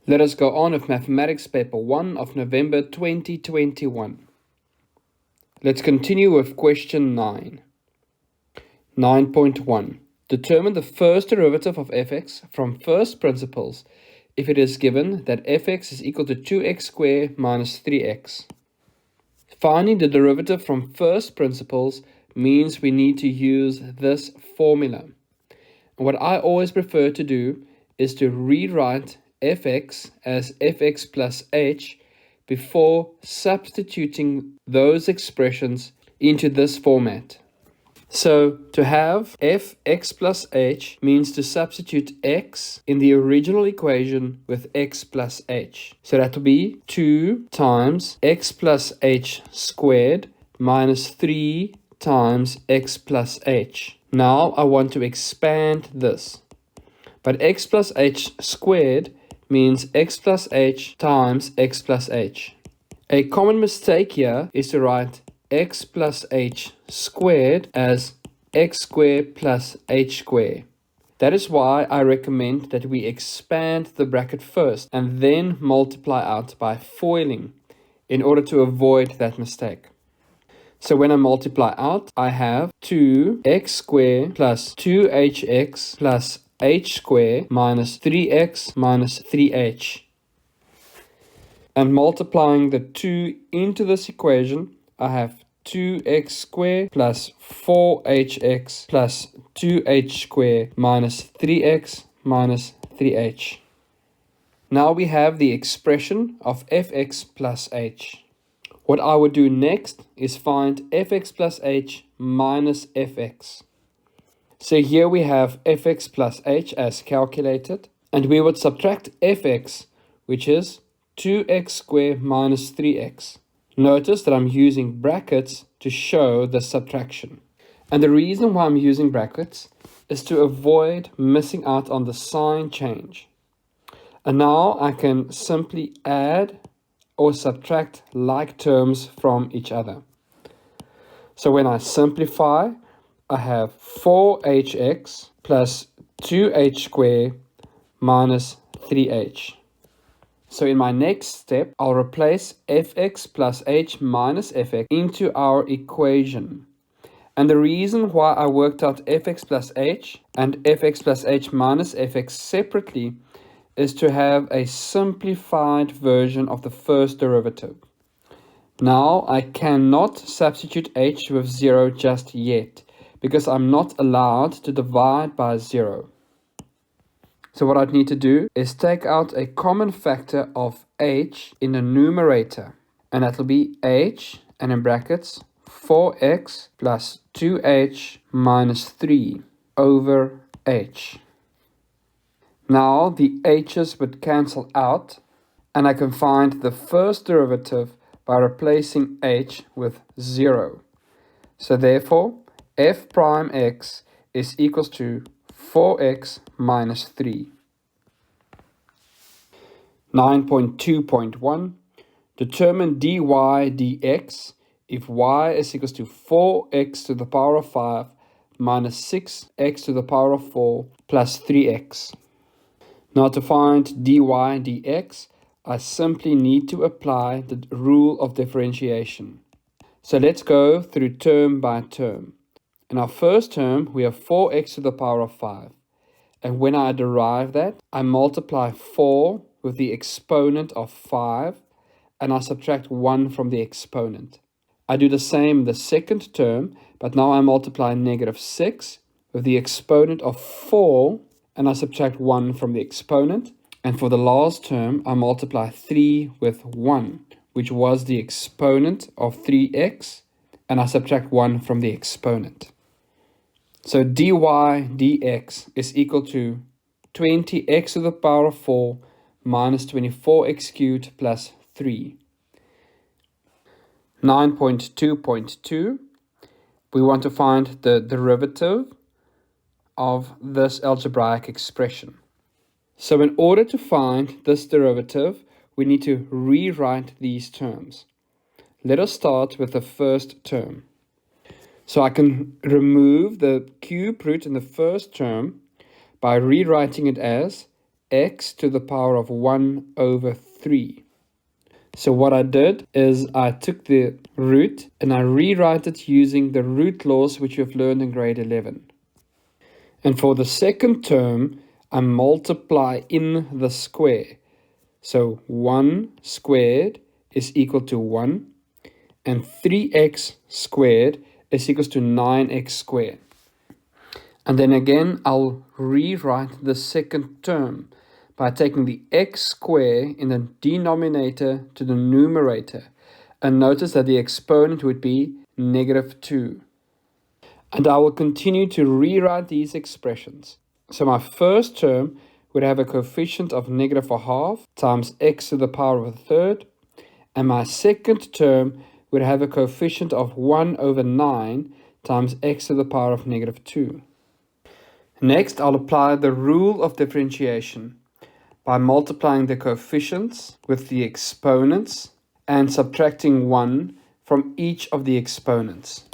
Let us go on with Mathematics Paper 1 of November 2021. Let's continue with question 9. 9.1. Determine the first derivative of fx from first principles if it is given that fx is equal to 2x squared minus 3x. Finding the derivative from first principles means we need to use this formula. What I always prefer to do is to rewrite fx as fx plus h before substituting those expressions into this format. So to have fx plus h means to substitute x in the original equation with x plus h. So that will be 2 times x plus h squared minus 3 times x plus h. Now I want to expand this. But x plus h squared means x plus h times x plus h. A common mistake here is to write x plus h squared as x squared plus h squared. That is why I recommend that we expand the bracket first and then multiply out by foiling in order to avoid that mistake. So when I multiply out, I have 2x squared plus 2hx plus h squared minus 3x minus 3h. And multiplying the 2 into this equation, I have 2x squared plus 4hx plus 2h squared minus 3x minus 3h. Now we have the expression of fx plus h. What I would do next is find fx plus h minus fx. So here we have fx plus h as calculated, and we would subtract fx, which is 2x squared minus 3x. Notice that I'm using brackets to show the subtraction. And the reason why I'm using brackets is to avoid missing out on the sign change. And now I can simply add or subtract like terms from each other. So when I simplify, I have 4hx plus 2h squared minus 3h. So in my next step, I'll replace fx plus h minus fx into our equation. And the reason why I worked out fx plus h and fx plus h minus fx separately is to have a simplified version of the first derivative. Now I cannot substitute h with 0 just yet, because I'm not allowed to divide by 0. So what I'd need to do is take out a common factor of h in the numerator. And that will be h, and in brackets, 4x plus 2h minus 3 over h. Now the h's would cancel out, and I can find the first derivative by replacing h with 0. So therefore, f prime x is equals to 4x minus 3. 9.2.1. Determine dy dx if y is equals to 4x to the power of 5 minus 6x to the power of 4 plus 3x. Now to find dy dx, I simply need to apply the rule of differentiation. So let's go through term by term. In our first term, we have 4x to the power of 5. And when I derive that, I multiply 4 with the exponent of 5, and I subtract 1 from the exponent. I do the same in the second term, but now I multiply negative 6 with the exponent of 4, and I subtract 1 from the exponent. And for the last term, I multiply 3 with 1, which was the exponent of 3x, and I subtract 1 from the exponent. So dy dx is equal to 20x to the power of 4 minus 24x cubed plus 3. 9.2.2. We want to find the derivative of this algebraic expression. So in order to find this derivative, we need to rewrite these terms. Let us start with the first term. So I can remove the cube root in the first term by rewriting it as x to the power of 1 over 3. So what I did is I took the root and I rewrite it using the root laws which you've learned in grade 11. And for the second term, I multiply in the square. So 1 squared is equal to 1, and 3x squared is equal to 9x squared. And then again, I'll rewrite the second term by taking the x squared in the denominator to the numerator. And notice that the exponent would be -2. And I will continue to rewrite these expressions. So my first term would have a coefficient of -1/2 times x to the power of a third. And my second term would have a coefficient of 1 over 9 times x to the power of -2. Next, I'll apply the rule of differentiation by multiplying the coefficients with the exponents and subtracting 1 from each of the exponents.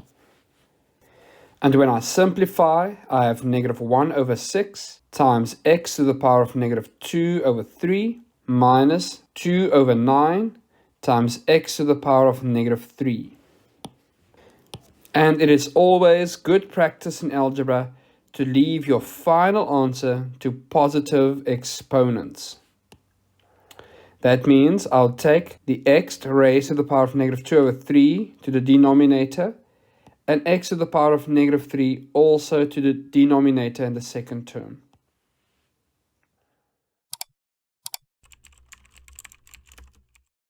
And when I simplify, I have -1 over 6 times x to the power of -2 over 3 minus 2 over 9 times x to the power of -3. And it is always good practice in algebra to leave your final answer to positive exponents. That means I'll take the x raised to the power of -2 over 3 to the denominator, and x to the power of -3 also to the denominator in the second term.